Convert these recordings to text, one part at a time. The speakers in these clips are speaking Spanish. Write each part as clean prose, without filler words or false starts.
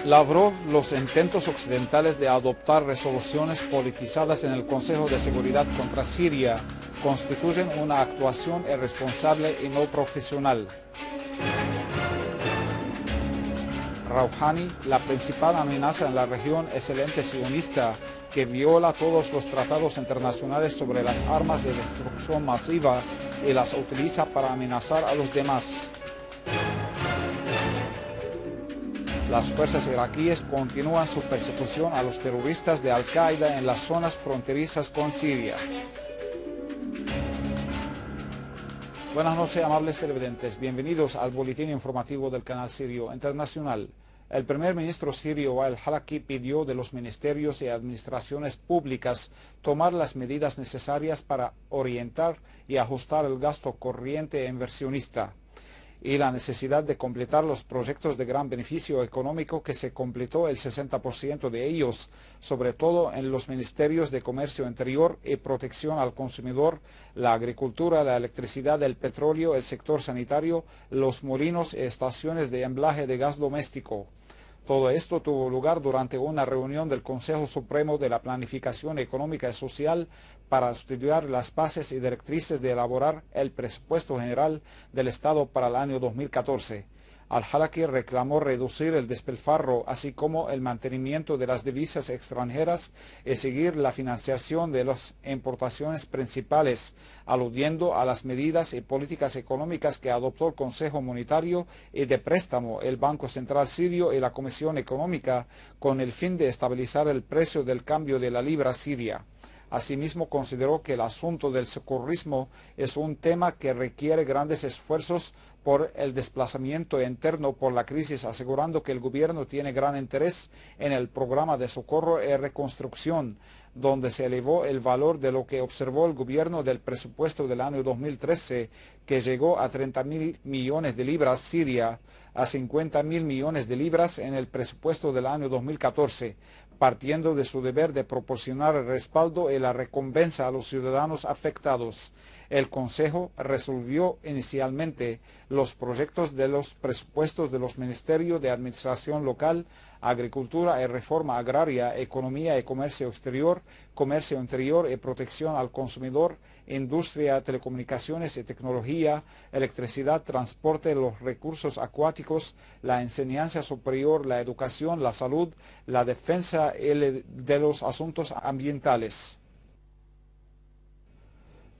Lavrov los intentos occidentales de adoptar resoluciones politizadas en el Consejo de Seguridad contra Siria constituyen una actuación irresponsable y no profesional. Rouhani, la principal amenaza en la región es el ente sionista que viola todos los tratados internacionales sobre las armas de destrucción masiva y las utiliza para amenazar a los demás. Las fuerzas iraquíes continúan su persecución a los terroristas de Al-Qaeda en las zonas fronterizas con Siria. Buenas noches, amables televidentes. Bienvenidos al boletín informativo del canal Sirio Internacional. El primer ministro sirio Wael Halaki pidió de los ministerios y administraciones públicas tomar las medidas necesarias para orientar y ajustar el gasto corriente e inversionista, y la necesidad de completar los proyectos de gran beneficio económico que se completó el 60% de ellos, sobre todo en los ministerios de Comercio Interior y Protección al Consumidor, la agricultura, la electricidad, el petróleo, el sector sanitario, los molinos y estaciones de embalaje de gas doméstico. Todo esto tuvo lugar durante una reunión del Consejo Supremo de la Planificación Económica y Social para estudiar las bases y directrices de elaborar el presupuesto general del Estado para el año 2014. Al-Halaki reclamó reducir el despilfarro, así como el mantenimiento de las divisas extranjeras y seguir la financiación de las importaciones principales, aludiendo a las medidas y políticas económicas que adoptó el Consejo Monetario y de Préstamo, el Banco Central Sirio y la Comisión Económica, con el fin de estabilizar el precio del cambio de la libra siria. Asimismo, consideró que el asunto del socorrismo es un tema que requiere grandes esfuerzos por el desplazamiento interno por la crisis, asegurando que el gobierno tiene gran interés en el programa de socorro y reconstrucción, donde se elevó el valor de lo que observó el gobierno del presupuesto del año 2013, que llegó a 30.000 millones de libras siria, a 50.000 millones de libras en el presupuesto del año 2014, partiendo de su deber de proporcionar el respaldo y la recompensa a los ciudadanos afectados. El Consejo resolvió inicialmente los proyectos de los presupuestos de los Ministerios de Administración Local, Agricultura y Reforma Agraria, Economía y Comercio Exterior, Comercio Interior y Protección al Consumidor, Industria, Telecomunicaciones y Tecnología, Electricidad, Transporte, los recursos acuáticos, la enseñanza superior, la educación, la salud, la defensa y de los asuntos ambientales.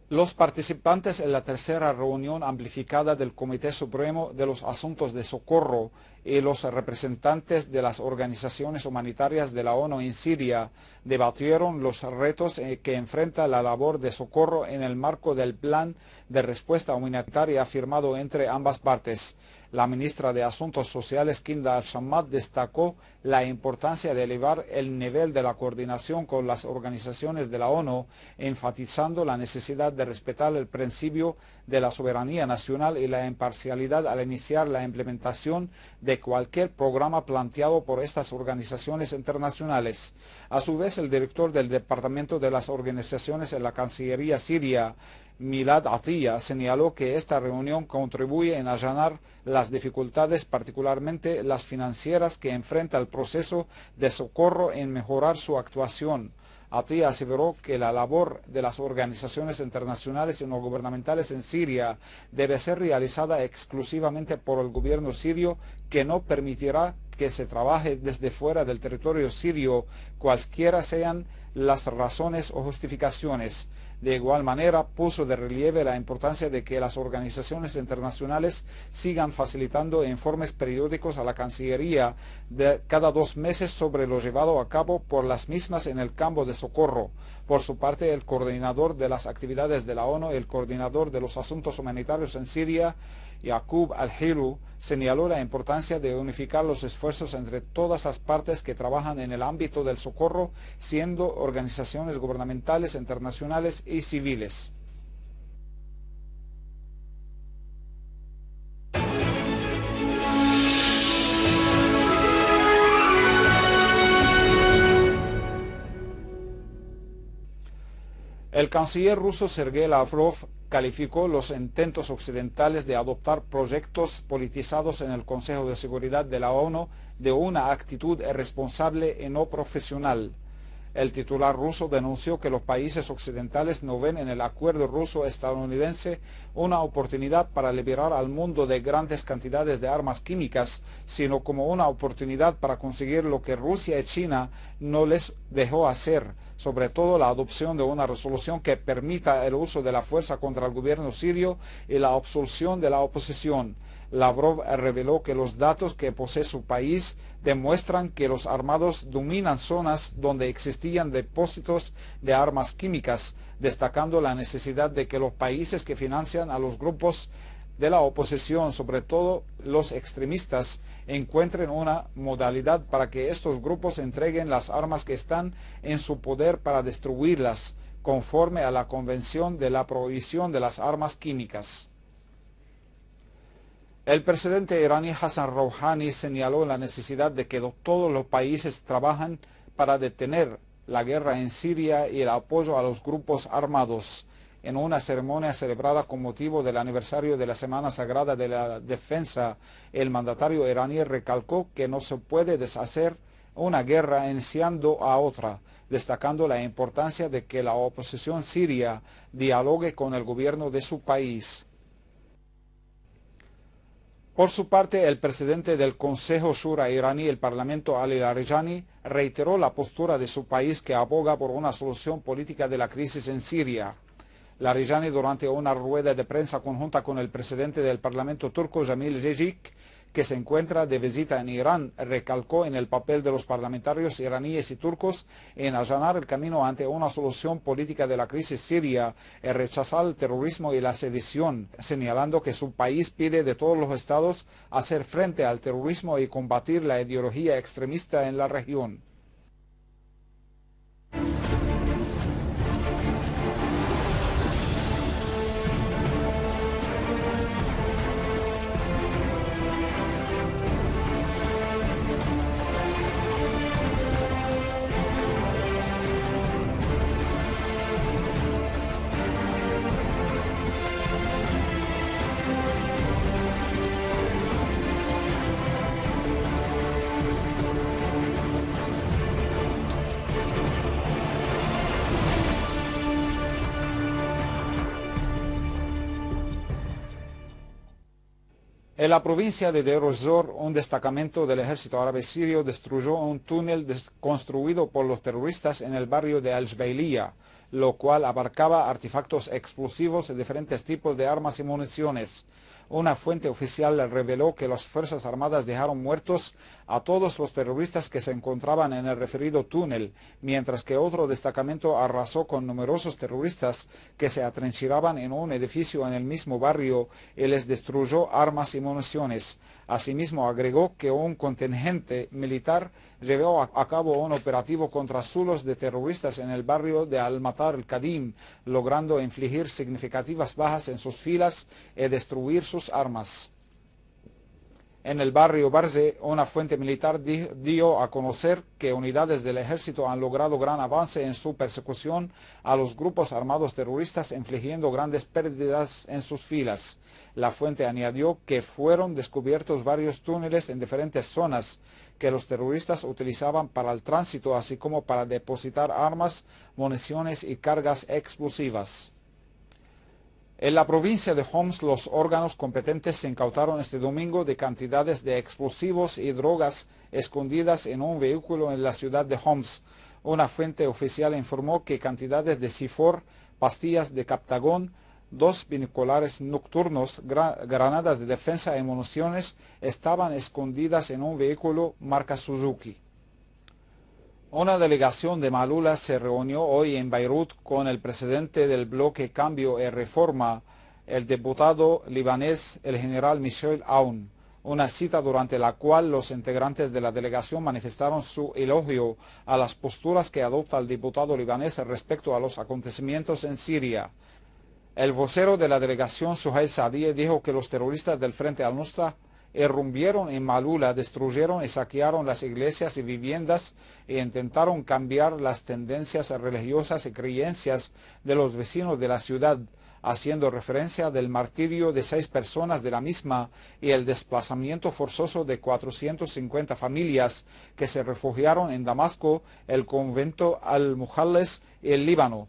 Los participantes en la tercera reunión amplificada del Comité Supremo de los Asuntos de Socorro y los representantes de las organizaciones humanitarias de la ONU en Siria debatieron los retos que enfrenta la labor de socorro en el marco del plan de respuesta humanitaria firmado entre ambas partes. La ministra de Asuntos Sociales, Kinda Al-Shammad, destacó la importancia de elevar el nivel de la coordinación con las organizaciones de la ONU, enfatizando la necesidad de respetar el principio de la soberanía nacional y la imparcialidad al iniciar la implementación de cualquier programa planteado por estas organizaciones internacionales. A su vez, el director del Departamento de las Organizaciones en la Cancillería siria, Milad Atiyah, señaló que esta reunión contribuye en allanar las dificultades, particularmente las financieras, que enfrenta el proceso de socorro en mejorar su actuación. Atiyah aseveró que la labor de las organizaciones internacionales y no gubernamentales en Siria debe ser realizada exclusivamente por el gobierno sirio, que no permitirá que se trabaje desde fuera del territorio sirio, cualesquiera sean las razones o justificaciones. De igual manera, puso de relieve la importancia de que las organizaciones internacionales sigan facilitando informes periódicos a la Cancillería de cada 2 meses sobre lo llevado a cabo por las mismas en el campo de socorro. Por su parte, el coordinador de las actividades de la ONU y el coordinador de los asuntos humanitarios en Siria, Yaqub Al-Hilu, señaló la importancia de unificar los esfuerzos entre todas las partes que trabajan en el ámbito del socorro, siendo organizaciones gubernamentales, internacionales y civiles. El canciller ruso Sergei Lavrov calificó los intentos occidentales de adoptar proyectos politizados en el Consejo de Seguridad de la ONU de una actitud irresponsable y no profesional. El titular ruso denunció que los países occidentales no ven en el acuerdo ruso-estadounidense una oportunidad para liberar al mundo de grandes cantidades de armas químicas, sino como una oportunidad para conseguir lo que Rusia y China no les dejó hacer, sobre todo la adopción de una resolución que permita el uso de la fuerza contra el gobierno sirio y la absolución de la oposición. Lavrov reveló que los datos que posee su país demuestran que los armados dominan zonas donde existían depósitos de armas químicas, destacando la necesidad de que los países que financian a los grupos de la oposición, sobre todo los extremistas, encuentren una modalidad para que estos grupos entreguen las armas que están en su poder para destruirlas, conforme a la Convención de la Prohibición de las Armas Químicas. El presidente iraní Hassan Rouhani señaló la necesidad de que todos los países trabajen para detener la guerra en Siria y el apoyo a los grupos armados. En una ceremonia celebrada con motivo del aniversario de la Semana Sagrada de la Defensa, el mandatario iraní recalcó que no se puede deshacer una guerra iniciando a otra, destacando la importancia de que la oposición siria dialogue con el gobierno de su país. Por su parte, el presidente del Consejo Shura iraní, el Parlamento Ali Larijani, reiteró la postura de su país que aboga por una solución política de la crisis en Siria. Larijani, durante una rueda de prensa conjunta con el presidente del Parlamento turco, Jamil Jejic, que se encuentra de visita en Irán, recalcó en el papel de los parlamentarios iraníes y turcos en allanar el camino ante una solución política de la crisis siria y rechazar el terrorismo y la sedición, señalando que su país pide de todos los estados hacer frente al terrorismo y combatir la ideología extremista en la región. En la provincia de Deir ez-Zor, un destacamento del ejército árabe sirio destruyó un túnel construido por los terroristas en el barrio de Al-Jbeiliya, lo cual abarcaba artefactos explosivos y diferentes tipos de armas y municiones. Una fuente oficial reveló que las Fuerzas Armadas dejaron muertos a todos los terroristas que se encontraban en el referido túnel, mientras que otro destacamento arrasó con numerosos terroristas que se atrincheraban en un edificio en el mismo barrio y les destruyó armas y municiones. Asimismo, agregó que un contingente militar llevó a cabo un operativo contra zulos de terroristas en el barrio de Al-Matar al-Kadim, logrando infligir significativas bajas en sus filas y destruir sus armas. En el barrio Barze, una fuente militar dio a conocer que unidades del ejército han logrado gran avance en su persecución a los grupos armados terroristas, infligiendo grandes pérdidas en sus filas. La fuente añadió que fueron descubiertos varios túneles en diferentes zonas que los terroristas utilizaban para el tránsito, así como para depositar armas, municiones y cargas explosivas. En la provincia de Homs, los órganos competentes se incautaron este domingo de cantidades de explosivos y drogas escondidas en un vehículo en la ciudad de Homs. Una fuente oficial informó que cantidades de C4, pastillas de Captagon, 2 binoculares nocturnos, granadas de defensa y municiones estaban escondidas en un vehículo marca Suzuki. Una delegación de Malula se reunió hoy en Beirut con el presidente del bloque Cambio y Reforma, el diputado libanés, el general Michel Aoun. Una cita durante la cual los integrantes de la delegación manifestaron su elogio a las posturas que adopta el diputado libanés respecto a los acontecimientos en Siria. El vocero de la delegación, Suhail Saadie, dijo que los terroristas del Frente al-Nusra irrumpieron en Malula, destruyeron y saquearon las iglesias y viviendas e intentaron cambiar las tendencias religiosas y creencias de los vecinos de la ciudad, haciendo referencia del martirio de 6 personas de la misma y el desplazamiento forzoso de 450 familias que se refugiaron en Damasco, el convento Al-Mujalles y el Líbano.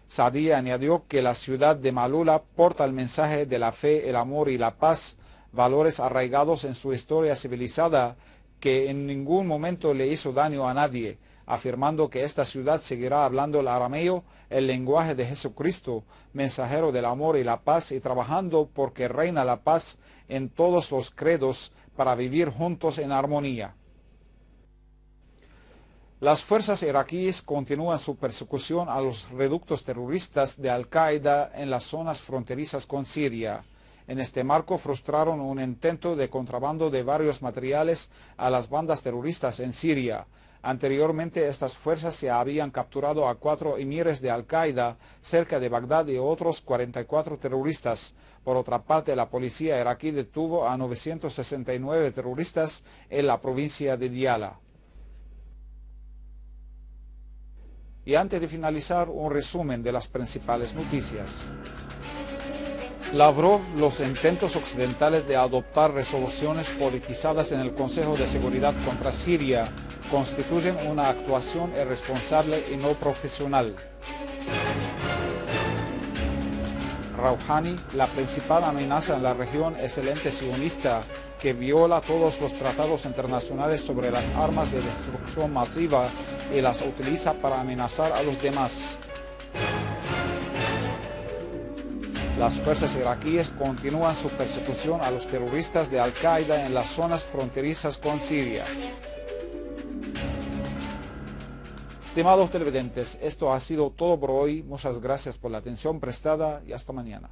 Saadi añadió que la ciudad de Malula porta el mensaje de la fe, el amor y la paz, valores arraigados en su historia civilizada que en ningún momento le hizo daño a nadie, afirmando que esta ciudad seguirá hablando el arameo, el lenguaje de Jesucristo, mensajero del amor y la paz, y trabajando porque reina la paz en todos los credos para vivir juntos en armonía. Las fuerzas iraquíes continúan su persecución a los reductos terroristas de Al-Qaeda en las zonas fronterizas con Siria. En este marco frustraron un intento de contrabando de varios materiales a las bandas terroristas en Siria. Anteriormente, estas fuerzas se habían capturado a 4 emires de Al-Qaeda cerca de Bagdad y otros 44 terroristas. Por otra parte, la policía iraquí detuvo a 969 terroristas en la provincia de Diyala. Y antes de finalizar, un resumen de las principales noticias. Lavrov: los intentos occidentales de adoptar resoluciones politizadas en el Consejo de Seguridad contra Siria constituyen una actuación irresponsable y no profesional. Rouhani: la principal amenaza en la región es el ente sionista que viola todos los tratados internacionales sobre las armas de destrucción masiva y las utiliza para amenazar a los demás. Las fuerzas iraquíes continúan su persecución a los terroristas de Al-Qaeda en las zonas fronterizas con Siria. Estimados televidentes, esto ha sido todo por hoy. Muchas gracias por la atención prestada y hasta mañana.